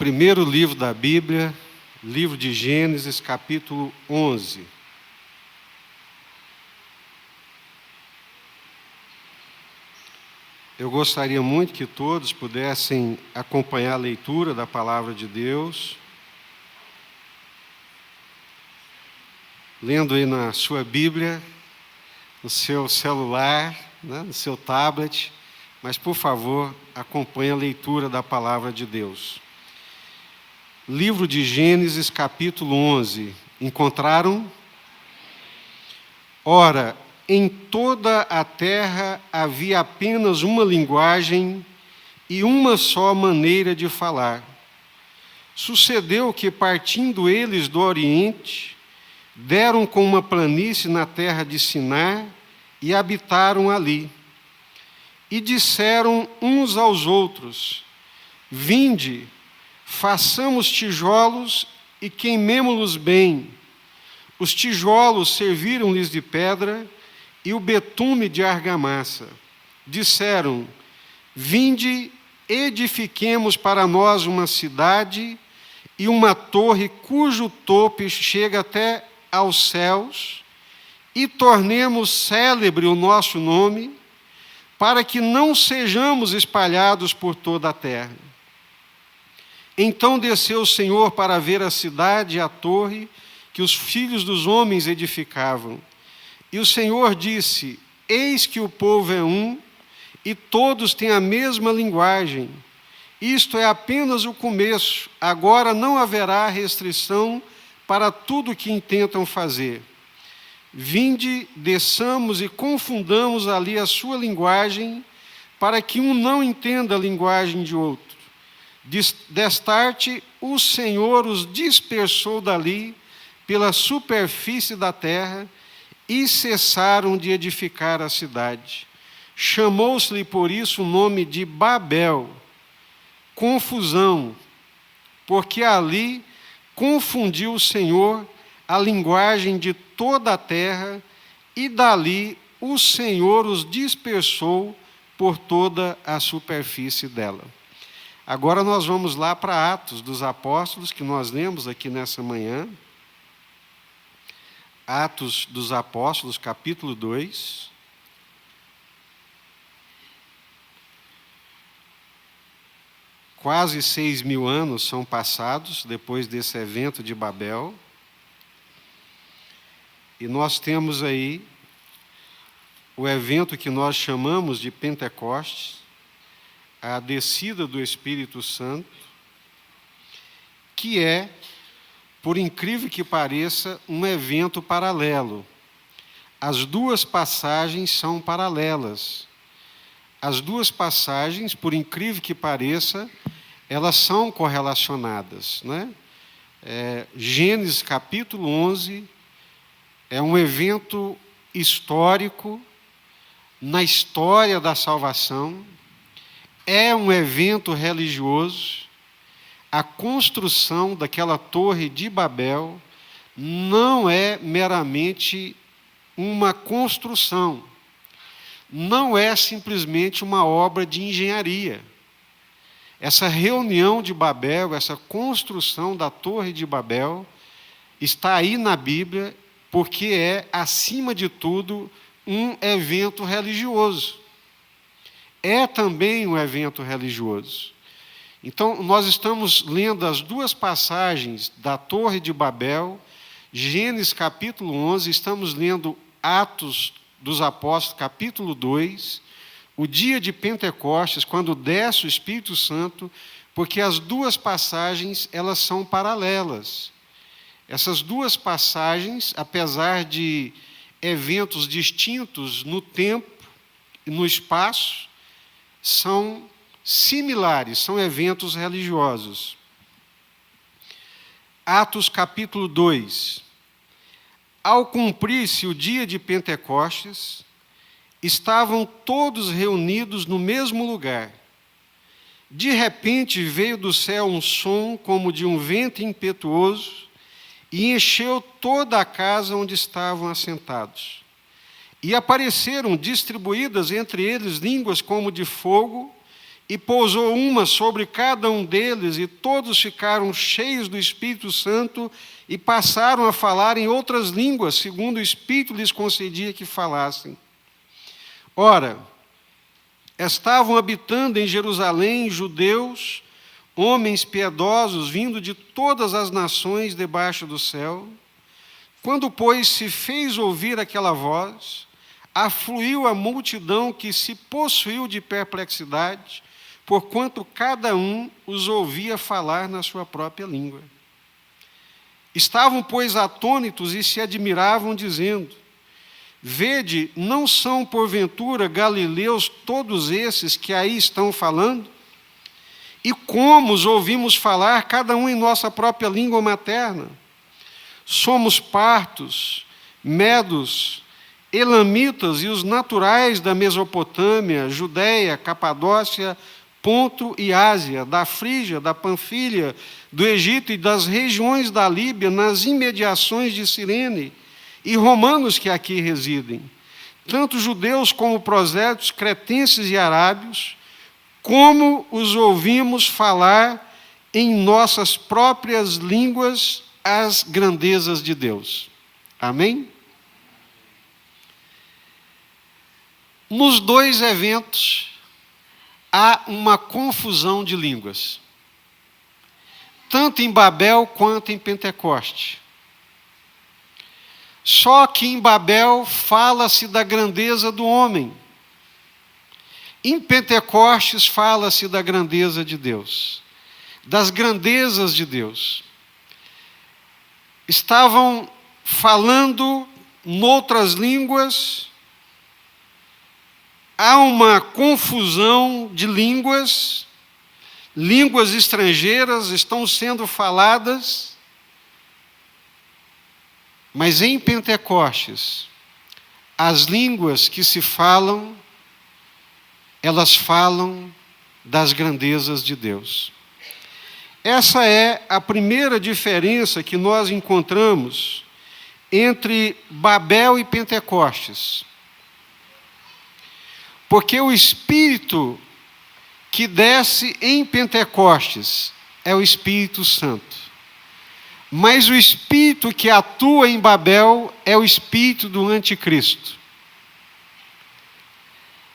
primeiro livro da Bíblia, livro de Gênesis, capítulo 11. Eu gostaria muito que todos pudessem acompanhar a leitura da palavra de Deus, lendo aí na sua Bíblia, no seu celular, no seu tablet, mas, por favor, acompanhe a leitura da palavra de Deus. Livro de Gênesis, capítulo 11. Encontraram? Ora, em toda a terra havia apenas uma linguagem e uma só maneira de falar. Sucedeu que, partindo eles do Oriente, deram com uma planície na terra de Sinar e habitaram ali. E disseram uns aos outros: Vinde, façamos tijolos e queimemo-los bem. Os tijolos serviram-lhes de pedra e o betume de argamassa. Disseram: Vinde, edifiquemos para nós uma cidade e uma torre cujo topo chega até aos céus, e tornemos célebre o nosso nome, para que não sejamos espalhados por toda a terra. Então desceu o Senhor para ver a cidade e a torre que os filhos dos homens edificavam. E o Senhor disse: Eis que o povo é um, e todos têm a mesma linguagem. Isto é apenas o começo. Agora não haverá restrição para tudo o que intentam fazer. Vinde, desçamos e confundamos ali a sua linguagem, para que um não entenda a linguagem de outro. Destarte, o Senhor os dispersou dali pela superfície da terra e cessaram de edificar a cidade. Chamou-se-lhe por isso o nome de Babel, confusão, porque ali confundiu o Senhor a linguagem de toda a terra, e dali o Senhor os dispersou por toda a superfície dela. Agora nós vamos lá para Atos dos Apóstolos, que nós lemos aqui nessa manhã. Atos dos Apóstolos, capítulo 2. Quase 6.000 anos são passados depois desse evento de Babel. E nós temos aí o evento que nós chamamos de Pentecostes, a descida do Espírito Santo, que é, por incrível que pareça, um evento paralelo. As duas passagens são paralelas. As duas passagens, por incrível que pareça, elas são correlacionadas, né? Gênesis capítulo 11 é um evento histórico na história da salvação, é um evento religioso. A construção daquela torre de Babel não é meramente uma construção, não é simplesmente uma obra de engenharia. Essa reunião de Babel, essa construção da torre de Babel, está aí na Bíblia, porque é, acima de tudo, um evento religioso. É também um evento religioso. Então, nós estamos lendo as duas passagens da Torre de Babel, Gênesis capítulo 11, estamos lendo Atos dos Apóstolos, capítulo 2, o dia de Pentecostes, quando desce o Espírito Santo, porque as duas passagens, elas são paralelas. Essas duas passagens, apesar de eventos distintos no tempo e no espaço, são similares, são eventos religiosos. Atos capítulo 2. Ao cumprir-se o dia de Pentecostes, estavam todos reunidos no mesmo lugar. De repente veio do céu um som como de um vento impetuoso e encheu toda a casa onde estavam assentados. E apareceram distribuídas entre eles línguas como de fogo, E pousou uma sobre cada um deles, e todos ficaram cheios do Espírito Santo e passaram a falar em outras línguas, segundo o Espírito lhes concedia que falassem. Ora, estavam habitando em Jerusalém judeus, homens piedosos, vindo de todas as nações debaixo do céu. Quando, pois, se fez ouvir aquela voz, afluiu a multidão que se possuiu de perplexidade, porquanto cada um os ouvia falar na sua própria língua. Estavam, pois, atônitos e se admiravam, dizendo: Vede, não são porventura galileus todos esses que aí estão falando? E como os ouvimos falar, cada um em nossa própria língua materna? Somos partos, medos, elamitas e os naturais da Mesopotâmia, Judéia, Capadócia, Ponto e Ásia, da Frígia, da Panfilha, do Egito e das regiões da Líbia, nas imediações de Cirene, e romanos que aqui residem, tanto judeus como prosélitos, cretenses e arábios, como os ouvimos falar em nossas próprias línguas as grandezas de Deus. Amém? Nos dois eventos, há uma confusão de línguas, tanto em Babel quanto em Pentecoste. Só que em Babel fala-se da grandeza do homem. Em Pentecostes fala-se da grandeza de Deus, das grandezas de Deus. Estavam falando noutras línguas, há uma confusão de línguas, línguas estrangeiras estão sendo faladas, mas em Pentecostes, as línguas que se falam, elas falam das grandezas de Deus. Essa é a primeira diferença que nós encontramos entre Babel e Pentecostes. Porque o Espírito que desce em Pentecostes é o Espírito Santo. Mas o Espírito que atua em Babel é o Espírito do Anticristo.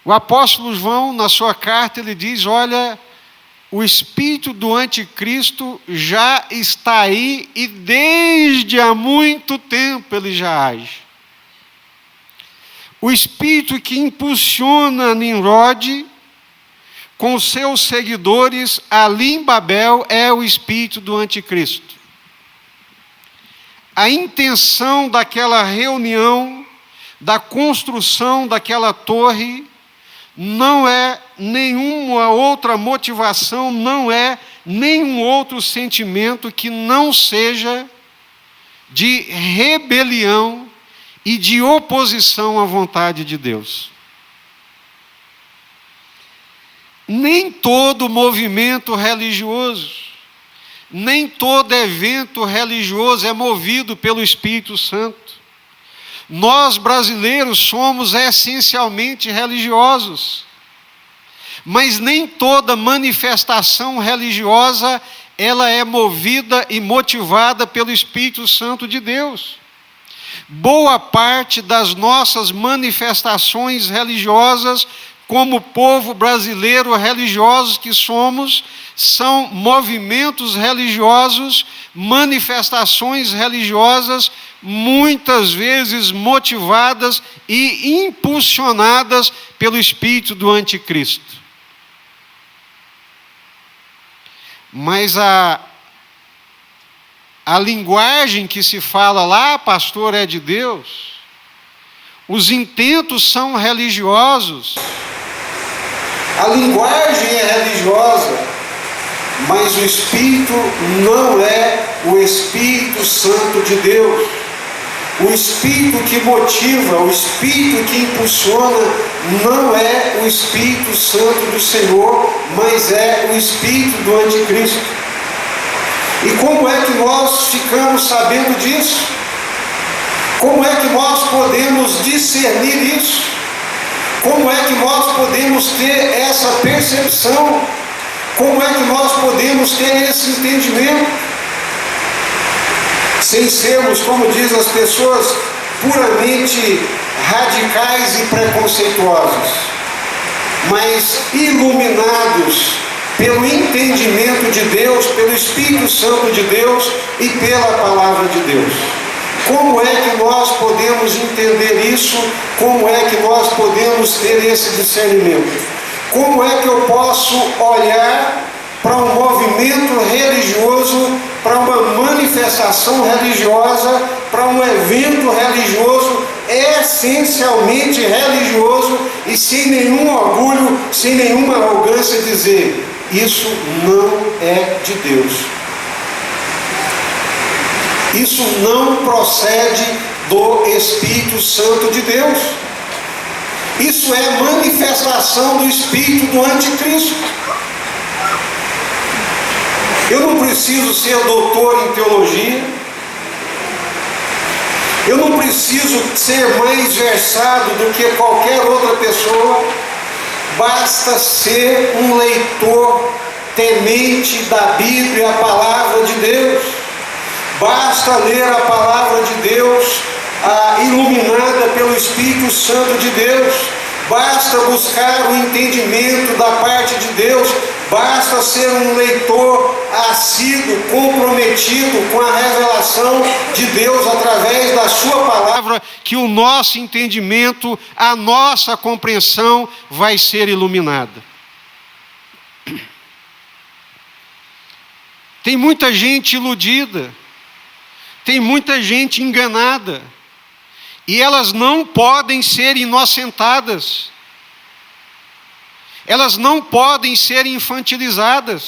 O apóstolo João, na sua carta, ele diz: olha, o Espírito do Anticristo já está aí e desde há muito tempo ele já age. O Espírito que impulsiona Nimrod com seus seguidores ali em Babel é o Espírito do Anticristo. A intenção daquela reunião, da construção daquela torre, não é nenhuma outra motivação, não é nenhum outro sentimento que não seja de rebelião e de oposição à vontade de Deus. Nem todo movimento religioso, nem todo evento religioso é movido pelo Espírito Santo. Nós, brasileiros, somos essencialmente religiosos, mas nem toda manifestação religiosa ela é movida e motivada pelo Espírito Santo de Deus. Boa parte das nossas manifestações religiosas, como povo brasileiro religiosos que somos, são movimentos religiosos, manifestações religiosas, muitas vezes motivadas e impulsionadas pelo espírito do anticristo. Mas a linguagem que se fala lá, pastor, é de Deus. Os intentos são religiosos. A linguagem é religiosa, mas o Espírito não é o Espírito Santo de Deus. O Espírito que motiva, o Espírito que impulsiona, não é o Espírito Santo do Senhor, mas é o Espírito do Anticristo. E como é que nós ficamos sabendo disso? Como é que nós podemos discernir isso? Como é que nós podemos ter essa percepção? Como é que nós podemos ter esse entendimento? Sem sermos, como diz as pessoas, puramente radicais e preconceituosos, mas iluminados pelo entendimento de Deus, pelo Espírito Santo de Deus e pela Palavra de Deus. Como é que nós podemos entender isso? Como é que nós podemos ter esse discernimento? Como é que eu posso olhar para um movimento religioso, para uma manifestação religiosa, para um evento religioso, essencialmente religioso, e sem nenhum orgulho, sem nenhuma arrogância dizer: isso não é de Deus. Isso não procede do Espírito Santo de Deus. Isso é manifestação do espírito do anticristo. Eu não preciso ser doutor em teologia. Eu não preciso ser mais versado do que qualquer outra pessoa. Basta ser um leitor temente da Bíblia, a palavra de Deus. Basta ler a palavra de Deus, iluminada pelo Espírito Santo de Deus. Basta buscar o entendimento da parte de Deus. Basta ser um leitor assíduo, comprometido com a revelação de Deus através da sua palavra, que o nosso entendimento, a nossa compreensão vai ser iluminada. Tem muita gente iludida, tem muita gente enganada, e elas não podem ser inocentadas. Elas não podem ser infantilizadas.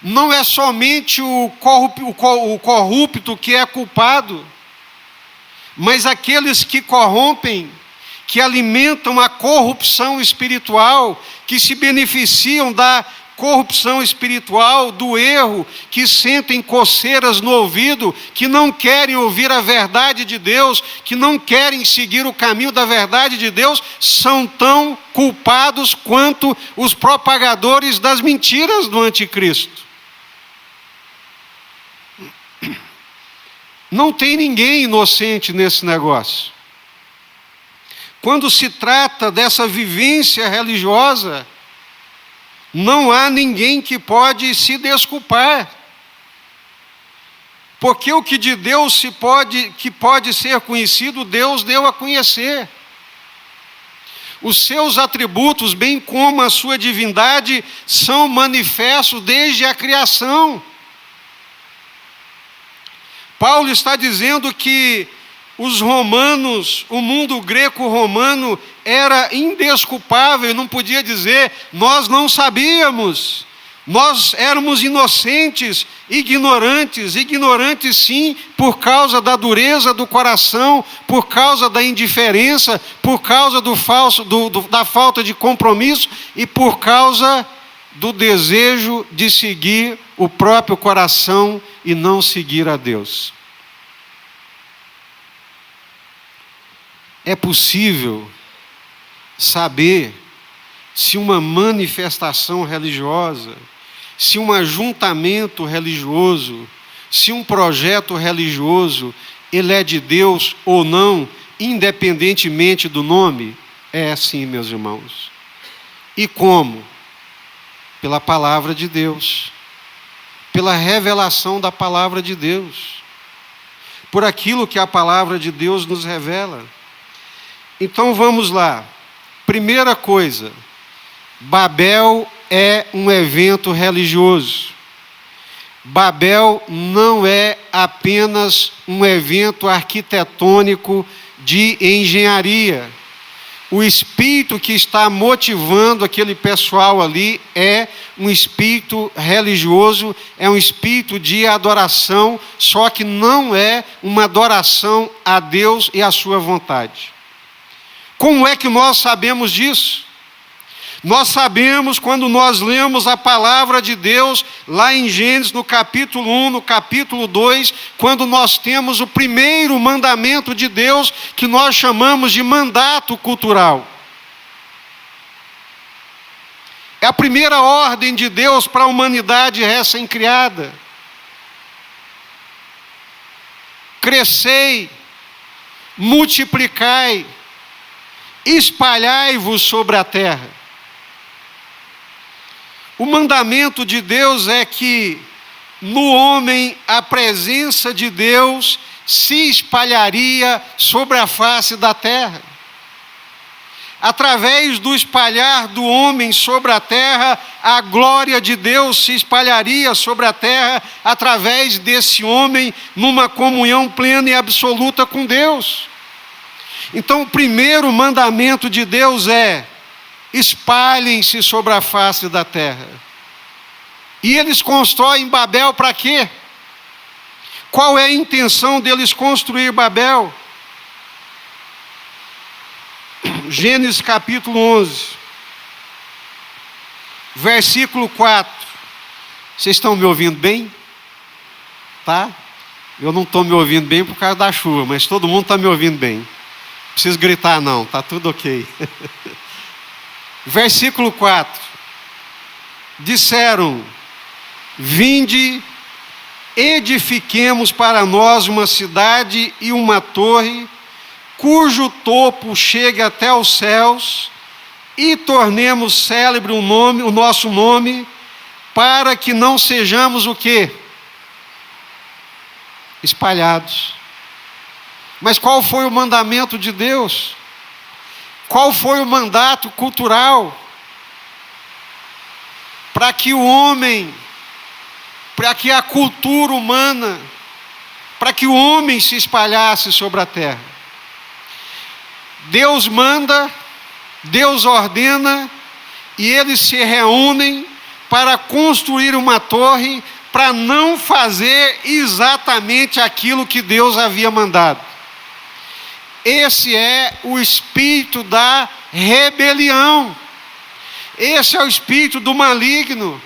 Não é somente o corrupto que é culpado, mas aqueles que corrompem, que alimentam a corrupção espiritual, que se beneficiam da corrupção espiritual, do erro, que sentem coceiras no ouvido, que não querem ouvir a verdade de Deus, que não querem seguir o caminho da verdade de Deus, são tão culpados quanto os propagadores das mentiras do anticristo. Não tem ninguém inocente nesse negócio. Quando se trata dessa vivência religiosa, não há ninguém que pode se desculpar. Porque o que de Deus que pode ser conhecido, Deus deu a conhecer. Os seus atributos, bem como a sua divindade, são manifestos desde a criação. Paulo está dizendo que os romanos, o mundo greco-romano era indesculpável, não podia dizer: nós não sabíamos, nós éramos inocentes, ignorantes sim, por causa da dureza do coração, por causa da indiferença, por causa da falta de compromisso e por causa do desejo de seguir o próprio coração e não seguir a Deus. É possível saber se uma manifestação religiosa, se um ajuntamento religioso, se um projeto religioso, ele é de Deus ou não, independentemente do nome? É assim, meus irmãos. E como? Pela palavra de Deus, pela revelação da palavra de Deus, por aquilo que a palavra de Deus nos revela. Então vamos lá. Primeira coisa, Babel é um evento religioso. Babel não é apenas um evento arquitetônico de engenharia. O espírito que está motivando aquele pessoal ali é um espírito religioso, é um espírito de adoração, só que não é uma adoração a Deus e à sua vontade. Como é que nós sabemos disso? Nós sabemos, quando nós lemos a palavra de Deus, lá em Gênesis, no capítulo 1, no capítulo 2, quando nós temos o primeiro mandamento de Deus, que nós chamamos de mandato cultural. É a primeira ordem de Deus para a humanidade recém-criada. Crescei, multiplicai, espalhai-vos sobre a terra. O mandamento de Deus é que no homem a presença de Deus se espalharia sobre a face da terra. Através do espalhar do homem sobre a terra, a glória de Deus se espalharia sobre a terra, através desse homem, numa comunhão plena e absoluta com Deus. Então, o primeiro mandamento de Deus é: espalhem-se sobre a face da terra. E eles constroem Babel para quê? Qual é a intenção deles construir Babel? Gênesis capítulo 11, versículo 4. Vocês estão me ouvindo bem? Tá? Eu não estou me ouvindo bem por causa da chuva, mas todo mundo está me ouvindo bem. Não preciso gritar não, está tudo ok. Versículo 4. Disseram: vinde, edifiquemos para nós uma cidade e uma torre, cujo topo chegue até os céus, e tornemos célebre o nosso nome, para que não sejamos o quê? Espalhados. Mas qual foi o mandamento de Deus? Qual foi o mandato cultural? Para que o homem, para que a cultura humana, para que o homem se espalhasse sobre a terra. Deus manda, Deus ordena, e eles se reúnem para construir uma torre, para não fazer exatamente aquilo que Deus havia mandado. Esse é o espírito da rebelião. Esse é o espírito do maligno.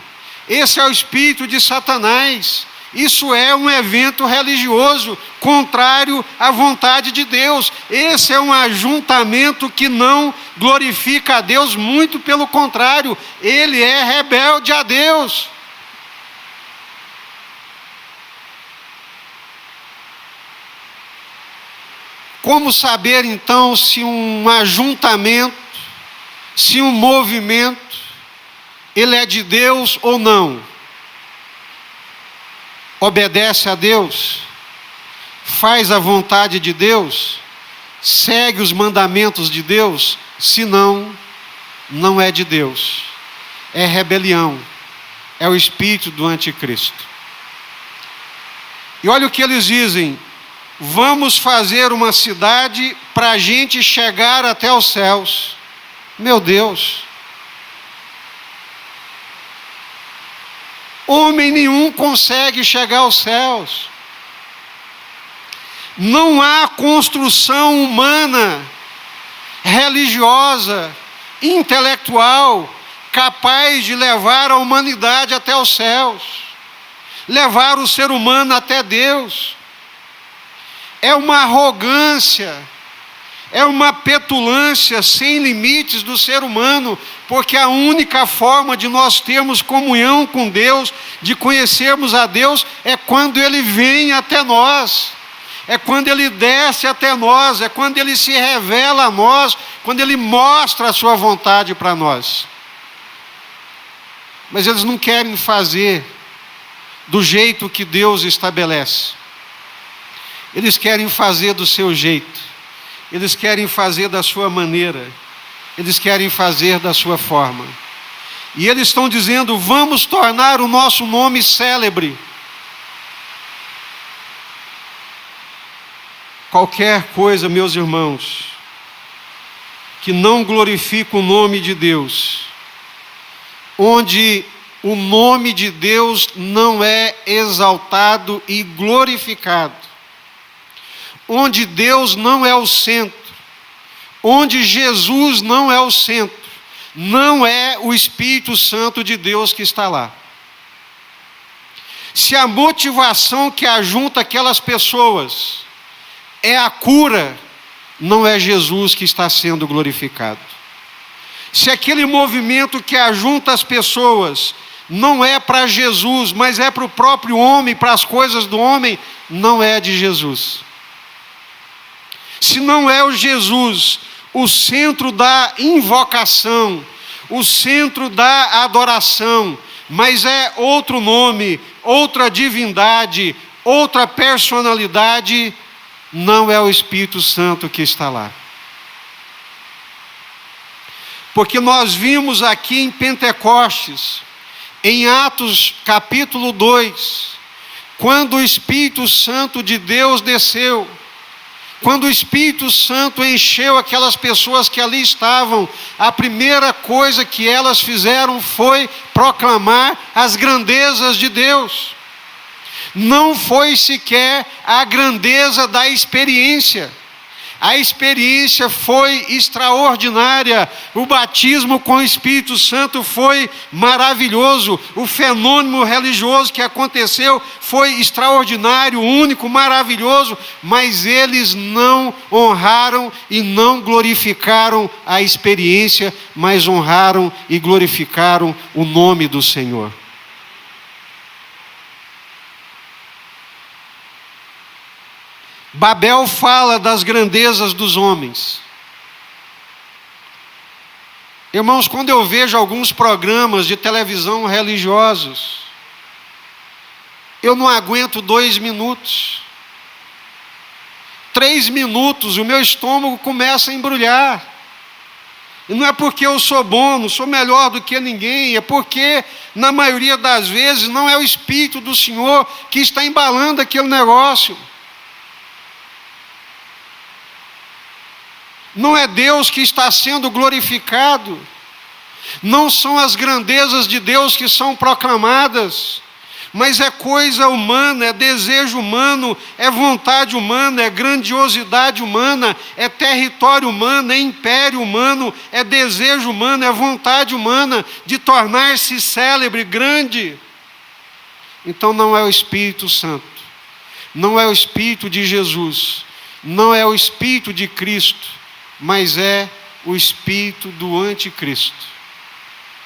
Esse é o espírito de Satanás. Isso é um evento religioso contrário à vontade de Deus. Esse é um ajuntamento que não glorifica a Deus, muito pelo contrário, ele é rebelde a Deus. Como saber então se um ajuntamento, se um movimento, ele é de Deus ou não? Obedece a Deus, faz a vontade de Deus, segue os mandamentos de Deus? Se não, não é de Deus, é rebelião, é o espírito do anticristo. E olha o que eles dizem: vamos fazer uma cidade para a gente chegar até os céus. Meu Deus! Homem nenhum consegue chegar aos céus. Não há construção humana, religiosa, intelectual, capaz de levar a humanidade até os céus, levar o ser humano até Deus. É uma arrogância, é uma petulância sem limites do ser humano, porque a única forma de nós termos comunhão com Deus, de conhecermos a Deus, é quando Ele vem até nós, é quando Ele desce até nós, é quando Ele se revela a nós, quando Ele mostra a sua vontade para nós. Mas eles não querem fazer do jeito que Deus estabelece. Eles querem fazer do seu jeito. Eles querem fazer da sua maneira. Eles querem fazer da sua forma. E eles estão dizendo: vamos tornar o nosso nome célebre. Qualquer coisa, meus irmãos, que não glorifica o nome de Deus, onde o nome de Deus não é exaltado e glorificado, onde Deus não é o centro, onde Jesus não é o centro, não é o Espírito Santo de Deus que está lá. Se a motivação que ajunta aquelas pessoas é a cura, não é Jesus que está sendo glorificado. Se aquele movimento que ajunta as pessoas não é para Jesus, mas é para o próprio homem, para as coisas do homem, não é de Jesus. Se não é o Jesus, o centro da invocação, o centro da adoração, mas é outro nome, outra divindade, outra personalidade, não é o Espírito Santo que está lá. Porque nós vimos aqui em Pentecostes, em Atos capítulo 2, quando o Espírito Santo de Deus desceu, quando o Espírito Santo encheu aquelas pessoas que ali estavam, a primeira coisa que elas fizeram foi proclamar as grandezas de Deus. Não foi sequer a grandeza da experiência. A experiência foi extraordinária, o batismo com o Espírito Santo foi maravilhoso, o fenômeno religioso que aconteceu foi extraordinário, único, maravilhoso, mas eles não honraram e não glorificaram a experiência, mas honraram e glorificaram o nome do Senhor. Babel fala das grandezas dos homens. Irmãos, quando eu vejo alguns programas de televisão religiosos, eu não aguento 2 minutos. 3 minutos, o meu estômago começa a embrulhar. E não é porque eu sou bom, não sou melhor do que ninguém, é porque, na maioria das vezes, não é o Espírito do Senhor que está embalando aquele negócio. Não é Deus que está sendo glorificado, não são as grandezas de Deus que são proclamadas, mas é coisa humana, é desejo humano, é vontade humana, é grandiosidade humana, é território humano, é império humano, é desejo humano, é vontade humana de tornar-se célebre, grande. Então não é o Espírito Santo, não é o Espírito de Jesus, não é o Espírito de Cristo, mas é o espírito do anticristo.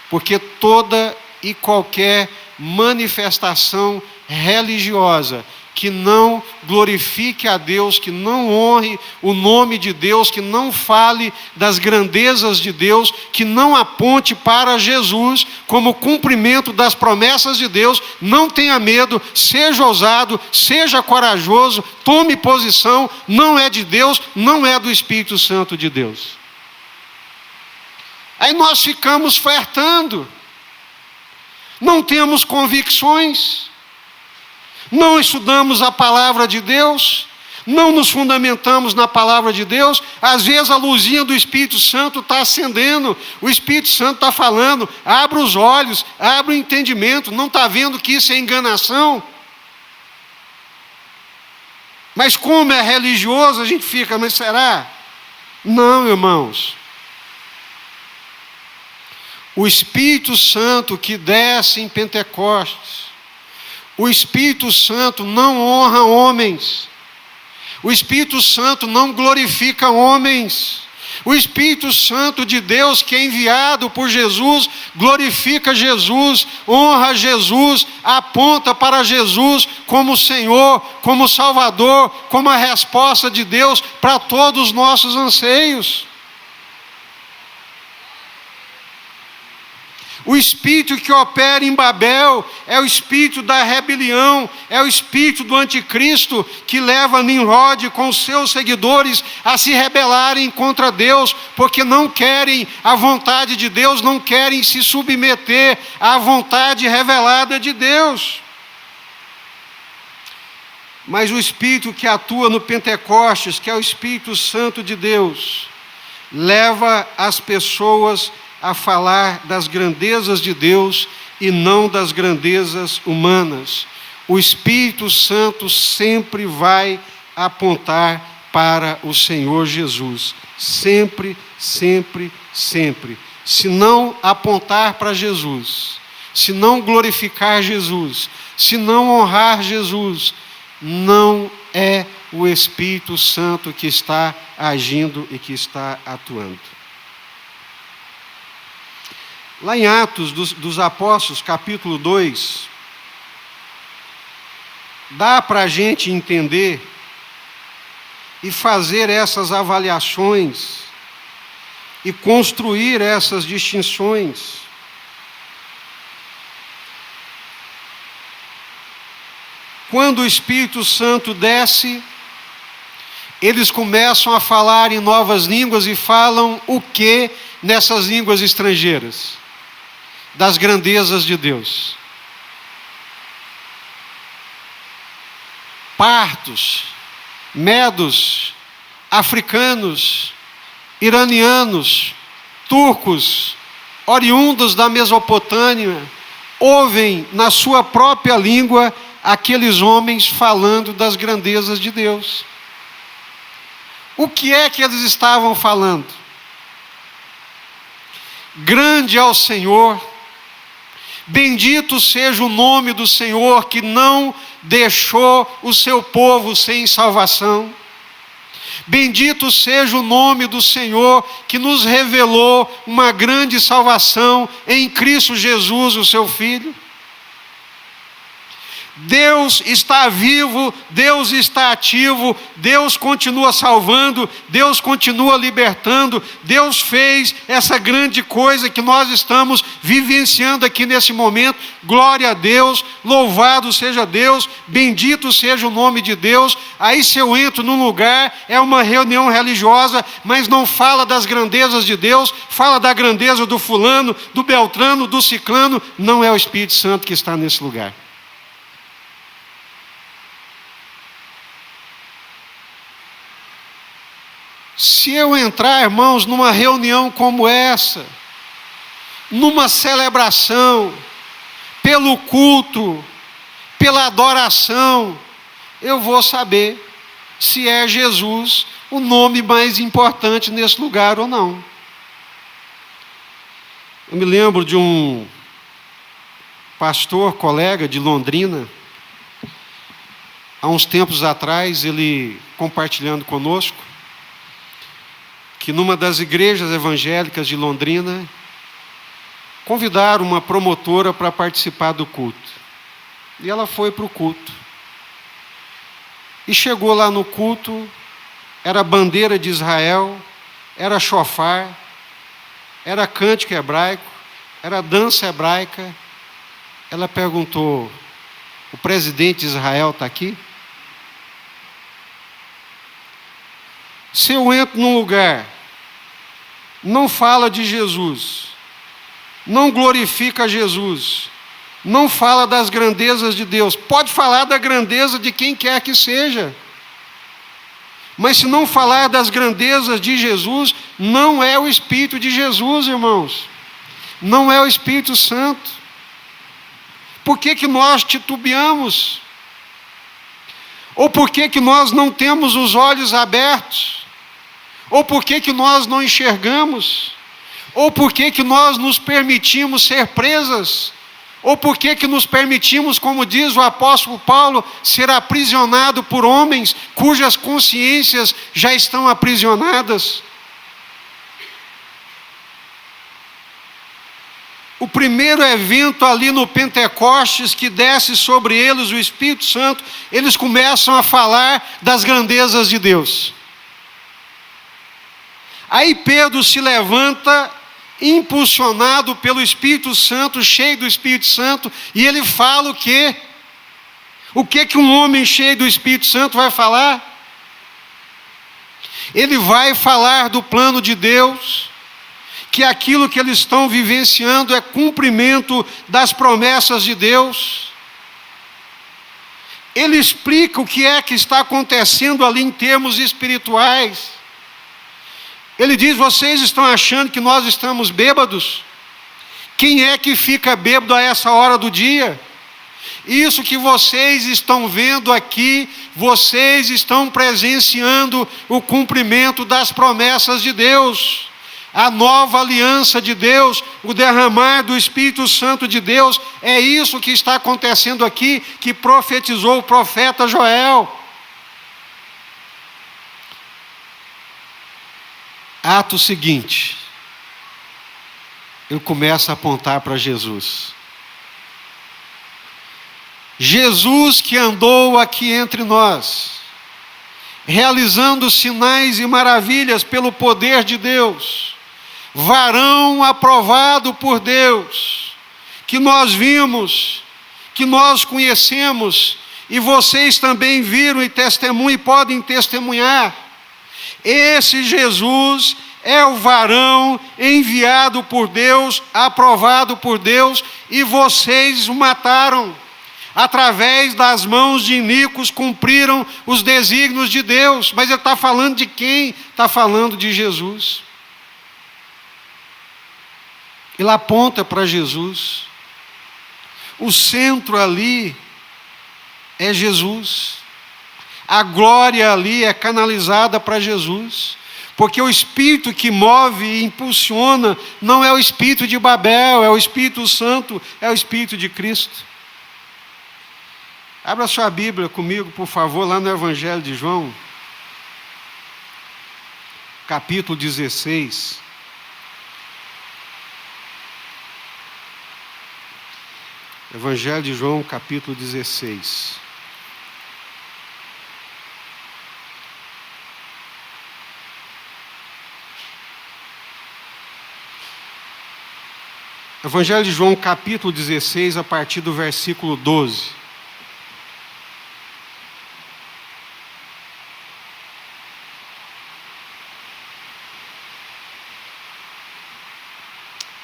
Porque toda e qualquer manifestação religiosa que não glorifique a Deus, que não honre o nome de Deus, que não fale das grandezas de Deus, que não aponte para Jesus como cumprimento das promessas de Deus, não tenha medo, seja ousado, seja corajoso, tome posição, não é de Deus, não é do Espírito Santo de Deus. Aí nós ficamos flertando, não temos convicções, não estudamos a palavra de Deus, não nos fundamentamos na palavra de Deus. Às vezes a luzinha do Espírito Santo está acendendo, o Espírito Santo está falando, abre os olhos, abre o entendimento, não está vendo que isso é enganação? Mas como é religioso, a gente fica, mas será? Não, irmãos. O Espírito Santo que desce em Pentecostes, o Espírito Santo não honra homens, o Espírito Santo não glorifica homens, o Espírito Santo de Deus que é enviado por Jesus, glorifica Jesus, honra Jesus, aponta para Jesus como Senhor, como Salvador, como a resposta de Deus para todos os nossos anseios. O espírito que opera em Babel é o espírito da rebelião, é o espírito do anticristo que leva Nimrod com seus seguidores a se rebelarem contra Deus, porque não querem a vontade de Deus, não querem se submeter à vontade revelada de Deus. Mas o espírito que atua no Pentecostes, que é o Espírito Santo de Deus, leva as pessoas a falar das grandezas de Deus e não das grandezas humanas. O Espírito Santo sempre vai apontar para o Senhor Jesus. Sempre, sempre, sempre. se não apontar para Jesus, se não glorificar Jesus, se não honrar Jesus, não é o Espírito Santo que está agindo e que está atuando. Lá em Atos dos Apóstolos, capítulo 2, dá para a gente entender e fazer essas avaliações e construir essas distinções. Quando o Espírito Santo desce, eles começam a falar em novas línguas e falam o que nessas línguas estrangeiras? Das grandezas de Deus. Partos, medos, africanos, iranianos, turcos, oriundos da Mesopotâmia, ouvem na sua própria língua aqueles homens falando das grandezas de Deus. O que é que eles estavam falando? Grande é o Senhor, bendito seja o nome do Senhor que não deixou o seu povo sem salvação. Bendito seja o nome do Senhor que nos revelou uma grande salvação em Cristo Jesus, o seu Filho. Deus está vivo, Deus está ativo, Deus continua salvando, Deus continua libertando, Deus fez essa grande coisa que nós estamos vivenciando aqui nesse momento. Glória a Deus, louvado seja Deus, bendito seja o nome de Deus. Aí se eu entro num lugar, é uma reunião religiosa, mas não fala das grandezas de Deus, fala da grandeza do fulano, do beltrano, do ciclano, não é o Espírito Santo que está nesse lugar. Se eu entrar, irmãos, numa reunião como essa, numa celebração, pelo culto, pela adoração, eu vou saber se é Jesus o nome mais importante nesse lugar ou não. Eu me lembro de um pastor, colega de Londrina, há uns tempos atrás, ele compartilhando conosco, que numa das igrejas evangélicas de Londrina, convidaram uma promotora para participar do culto. E ela foi para o culto. E chegou lá no culto, era bandeira de Israel, era chofar, era cântico hebraico, era dança hebraica. Ela perguntou, o presidente de Israel está aqui? Se eu entro num lugar, não fala de Jesus, não glorifica Jesus, não fala das grandezas de Deus, pode falar da grandeza de quem quer que seja, mas se não falar das grandezas de Jesus, não é o Espírito de Jesus, irmãos, não é o Espírito Santo. Por que nós titubeamos? Ou por que nós não temos os olhos abertos? Ou por que nós não enxergamos? Ou por que nós nos permitimos ser presas? Ou por que nos permitimos, como diz o apóstolo Paulo, ser aprisionado por homens cujas consciências já estão aprisionadas? O primeiro evento ali no Pentecostes, que desce sobre eles o Espírito Santo, eles começam a falar das grandezas de Deus. Aí Pedro se levanta, impulsionado pelo Espírito Santo, cheio do Espírito Santo, e ele fala o quê? O que um homem cheio do Espírito Santo vai falar? Ele vai falar do plano de Deus, que aquilo que eles estão vivenciando é cumprimento das promessas de Deus. Ele explica o que é que está acontecendo ali em termos espirituais. Ele diz, vocês estão achando que nós estamos bêbados? Quem é que fica bêbado a essa hora do dia? Isso que vocês estão vendo aqui, vocês estão presenciando o cumprimento das promessas de Deus. A nova aliança de Deus, o derramar do Espírito Santo de Deus, é isso que está acontecendo aqui, que profetizou o profeta Joel. Ato seguinte, ele começa a apontar para Jesus. Jesus que andou aqui entre nós, realizando sinais e maravilhas pelo poder de Deus, varão aprovado por Deus, que nós vimos, que nós conhecemos, e vocês também viram e testemunham e podem testemunhar. Esse Jesus é o varão enviado por Deus, aprovado por Deus, e vocês o mataram. Através das mãos de iníquos cumpriram os desígnios de Deus. Mas ele está falando de quem? Está falando de Jesus. Ele aponta para Jesus. O centro ali é Jesus. A glória ali é canalizada para Jesus. Porque o Espírito que move e impulsiona não é o Espírito de Babel, é o Espírito Santo, é o Espírito de Cristo. Abra sua Bíblia comigo, por favor, lá no Evangelho de João, capítulo 16. Evangelho de João, capítulo 16. Evangelho de João, capítulo 16, a partir do versículo 12.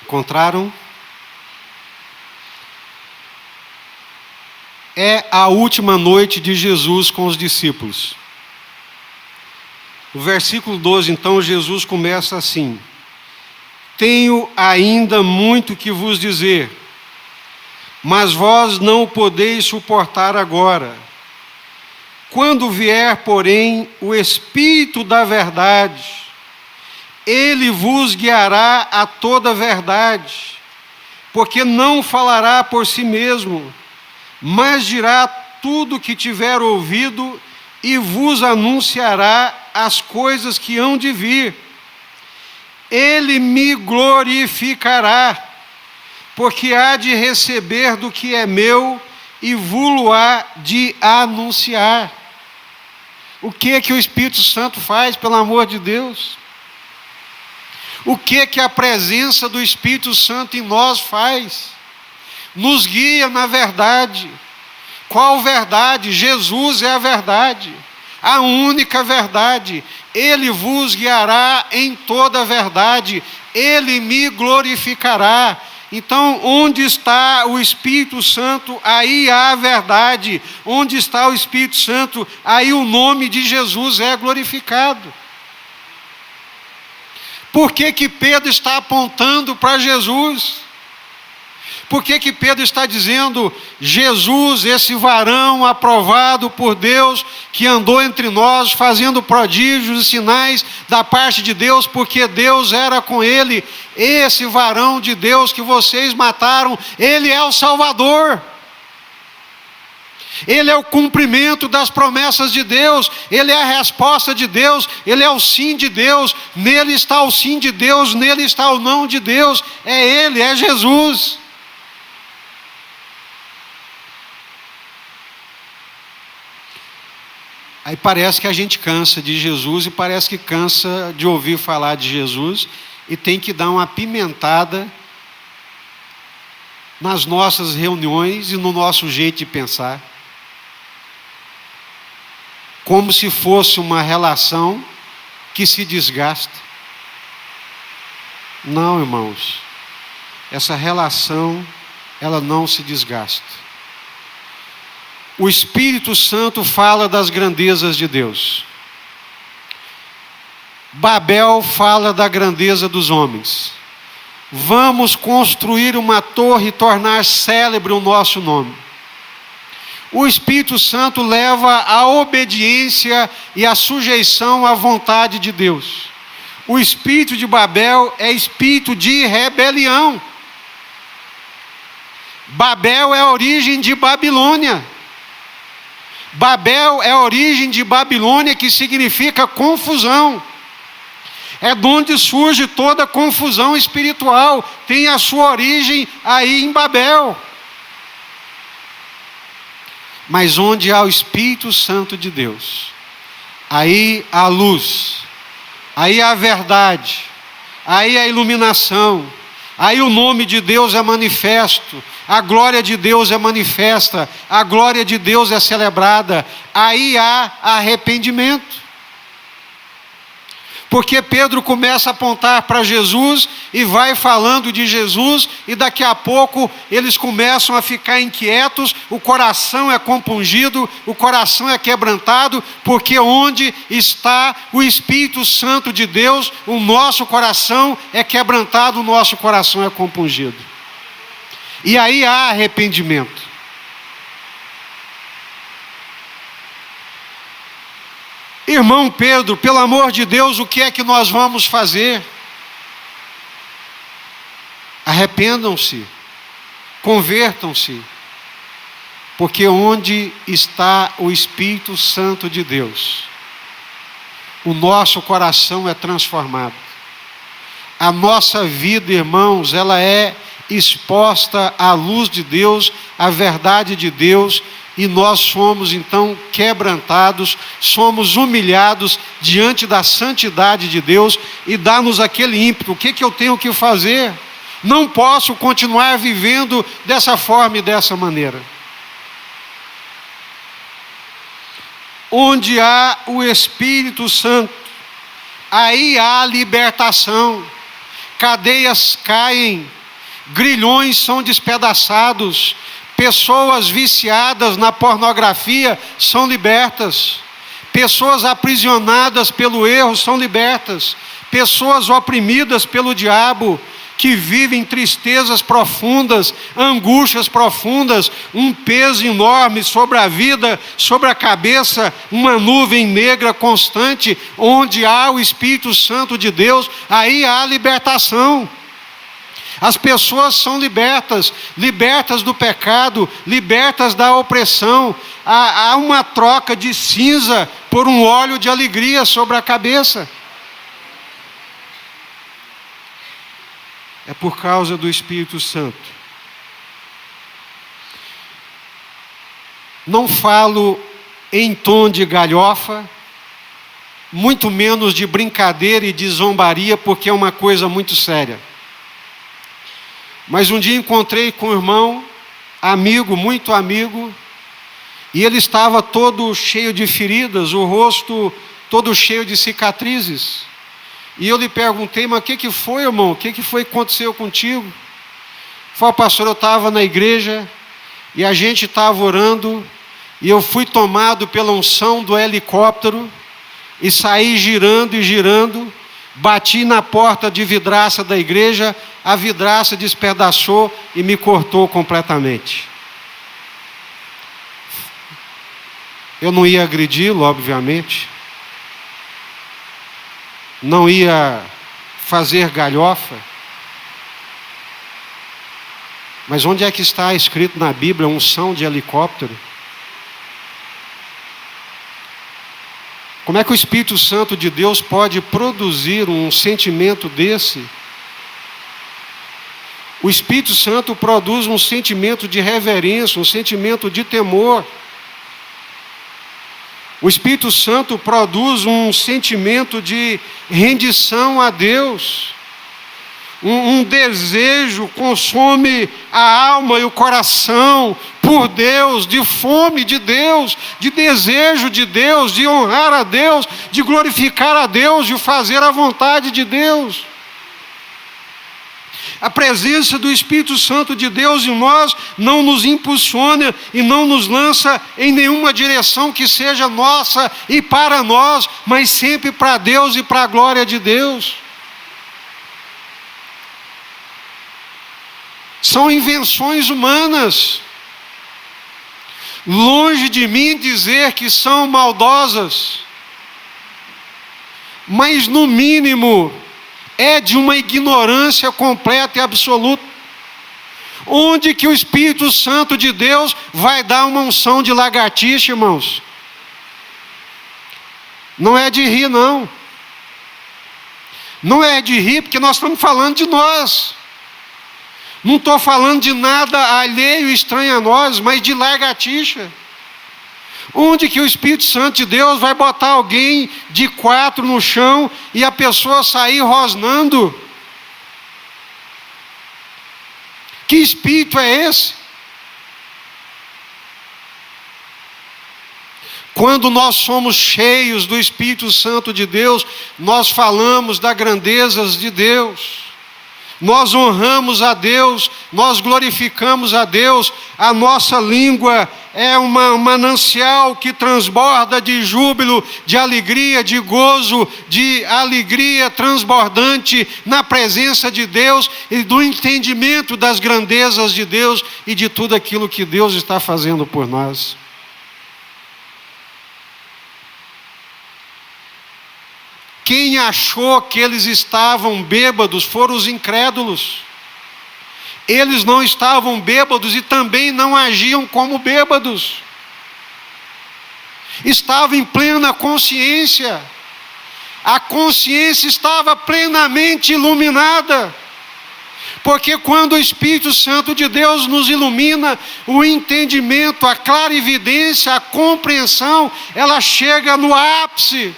Encontraram? É a última noite de Jesus com os discípulos. No versículo 12, então, Jesus começa assim: tenho ainda muito que vos dizer, mas vós não o podeis suportar agora. Quando vier, porém, o Espírito da verdade, ele vos guiará a toda a verdade, porque não falará por si mesmo, mas dirá tudo o que tiver ouvido e vos anunciará as coisas que hão de vir. Ele me glorificará, porque há de receber do que é meu e vou-lo-á de anunciar. O que o Espírito Santo faz, pelo amor de Deus? O que a presença do Espírito Santo em nós faz? Nos guia na verdade. Qual verdade? Jesus é a verdade, a única verdade. Ele vos guiará em toda a verdade, ele me glorificará. Então, onde está o Espírito Santo, aí há a verdade. Onde está o Espírito Santo, aí o nome de Jesus é glorificado. Por que Pedro está apontando para Jesus? Por que Pedro está dizendo, Jesus, esse varão aprovado por Deus, que andou entre nós, fazendo prodígios e sinais da parte de Deus, porque Deus era com ele, esse varão de Deus que vocês mataram, ele é o Salvador. Ele é o cumprimento das promessas de Deus, ele é a resposta de Deus, ele é o sim de Deus, nele está o sim de Deus, nele está o não de Deus, é ele, é Jesus. Aí parece que a gente cansa de Jesus e parece que cansa de ouvir falar de Jesus e tem que dar uma apimentada nas nossas reuniões e no nosso jeito de pensar. Como se fosse uma relação que se desgasta. Não, irmãos. Essa relação, ela não se desgasta. O Espírito Santo fala das grandezas de Deus. Babel fala da grandeza dos homens. Vamos construir uma torre e tornar célebre o nosso nome. O Espírito Santo leva à obediência e à sujeição à vontade de Deus. o espírito de Babel é espírito de rebelião. Babel é a origem de Babilônia. Babel é a origem de Babilônia, que significa confusão. É de onde surge toda a confusão espiritual. Tem a sua origem aí em Babel. Mas onde há o Espírito Santo de Deus, aí há luz, aí há a verdade, aí há a iluminação, aí o nome de Deus é manifesto, a glória de Deus é manifesta, a glória de Deus é celebrada, aí há arrependimento. Porque Pedro começa a apontar para Jesus e vai falando de Jesus, e daqui a pouco eles começam a ficar inquietos, o coração é compungido, o coração é quebrantado, porque onde está o Espírito Santo de Deus, o nosso coração é quebrantado, o nosso coração é compungido. E aí há arrependimento. Irmão Pedro, pelo amor de Deus, o que é que nós vamos fazer? Arrependam-se, convertam-se, porque onde está o Espírito Santo de Deus, o nosso coração é transformado. A nossa vida, irmãos, ela é exposta à luz de Deus, à verdade de Deus, e nós somos então quebrantados, somos humilhados diante da santidade de Deus, e dá-nos aquele ímpeto: o que eu tenho que fazer? Não posso continuar vivendo dessa forma e dessa maneira. Onde há o Espírito Santo, aí há libertação, cadeias caem, grilhões são despedaçados, pessoas viciadas na pornografia são libertas, pessoas aprisionadas pelo erro são libertas, pessoas oprimidas pelo diabo, que vivem tristezas profundas, angústias profundas, um peso enorme sobre a vida, sobre a cabeça, uma nuvem negra constante. Onde há o Espírito Santo de Deus, aí há libertação. As pessoas são libertas, libertas do pecado, libertas da opressão. Há uma troca de cinza por um óleo de alegria sobre a cabeça. É por causa do Espírito Santo. Não falo em tom de galhofa, muito menos de brincadeira e de zombaria, porque é uma coisa muito séria. Mas um dia encontrei com um irmão, amigo, muito amigo, e ele estava todo cheio de feridas, o rosto todo cheio de cicatrizes. E eu lhe perguntei: mas o que foi, irmão? O que foi que aconteceu contigo? Ele falou: pastor, eu estava na igreja, e a gente estava orando, e eu fui tomado pela unção do helicóptero, e saí girando e girando, bati na porta de vidraça da igreja, a vidraça despedaçou e me cortou completamente. Eu não ia agredi-lo, obviamente, não ia fazer galhofa, mas onde é que está escrito na Bíblia unção de helicóptero? Como é que o Espírito Santo de Deus pode produzir um sentimento desse? O Espírito Santo produz um sentimento de reverência, um sentimento de temor. O Espírito Santo produz um sentimento de rendição a Deus. Um desejo consome a alma e o coração por Deus, de fome de Deus, de desejo de Deus, de honrar a Deus, de glorificar a Deus, de fazer a vontade de Deus. A presença do Espírito Santo de Deus em nós não nos impulsiona e não nos lança em nenhuma direção que seja nossa e para nós, mas sempre para Deus e para a glória de Deus. São invenções humanas. Longe de mim dizer que são maldosas, mas no mínimo é de uma ignorância completa e absoluta. Onde que o Espírito Santo de Deus vai dar uma unção de lagartixa, irmãos? Não é de rir, não. Não é de rir, porque nós estamos falando de nós. Não estou falando de nada alheio, estranho a nós, mas de lagartixa. Onde que o Espírito Santo de Deus vai botar alguém de 4 no chão e a pessoa sair rosnando? Que espírito é esse? Quando nós somos cheios do Espírito Santo de Deus, nós falamos das grandezas de Deus. Nós honramos a Deus, nós glorificamos a Deus, a nossa língua é um manancial que transborda de júbilo, de alegria, de gozo, de alegria transbordante na presença de Deus e do entendimento das grandezas de Deus e de tudo aquilo que Deus está fazendo por nós. Quem achou que eles estavam bêbados foram os incrédulos. Eles não estavam bêbados e também não agiam como bêbados. Estavam em plena consciência. A consciência estava plenamente iluminada. Porque quando o Espírito Santo de Deus nos ilumina, o entendimento, a clarividência, a compreensão, ela chega no ápice.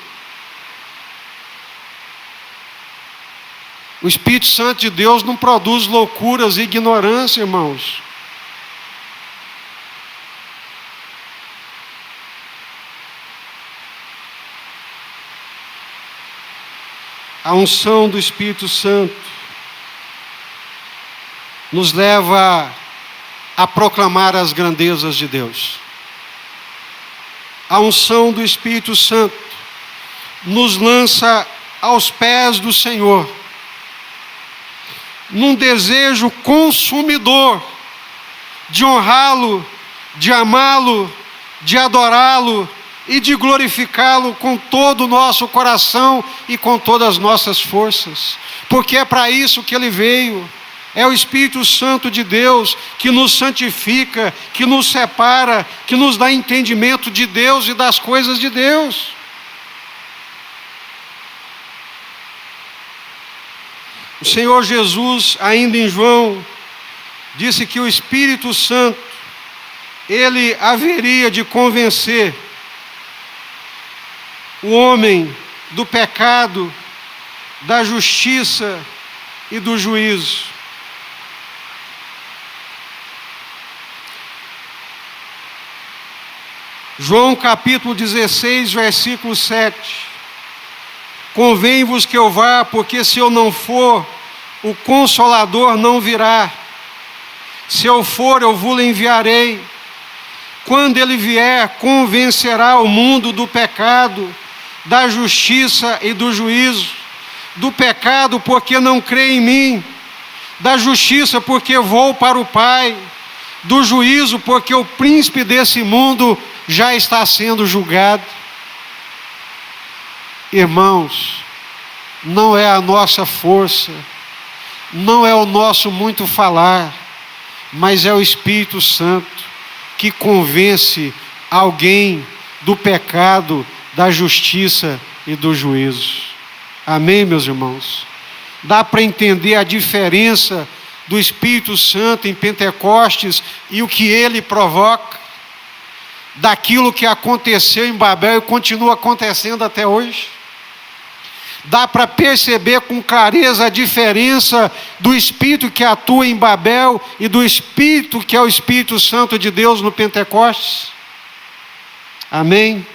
O Espírito Santo de Deus não produz loucuras e ignorância, irmãos. A unção do Espírito Santo nos leva a proclamar as grandezas de Deus. A unção do Espírito Santo nos lança aos pés do Senhor, num desejo consumidor de honrá-lo, de amá-lo, de adorá-lo e de glorificá-lo com todo o nosso coração e com todas as nossas forças, porque é para isso que ele veio. É o Espírito Santo de Deus que nos santifica, que nos separa, que nos dá entendimento de Deus e das coisas de Deus. O Senhor Jesus, ainda em João, disse que o Espírito Santo, ele haveria de convencer o homem do pecado, da justiça e do juízo. João capítulo 16, versículo 7. Convém-vos que eu vá, porque se eu não for, o Consolador não virá. Se eu for, eu vos enviarei. Quando ele vier, convencerá o mundo do pecado, da justiça e do juízo. Do pecado, porque não crê em mim. Da justiça, porque vou para o Pai. Do juízo, porque o príncipe desse mundo já está sendo julgado. Irmãos, não é a nossa força, não é o nosso muito falar, mas é o Espírito Santo que convence alguém do pecado, da justiça e do juízo. Amém, meus irmãos? Dá para entender a diferença do Espírito Santo em Pentecostes e o que ele provoca, daquilo que aconteceu em Babel e continua acontecendo até hoje. Dá para perceber com clareza a diferença do Espírito que atua em Babel e do Espírito que é o Espírito Santo de Deus no Pentecostes. Amém?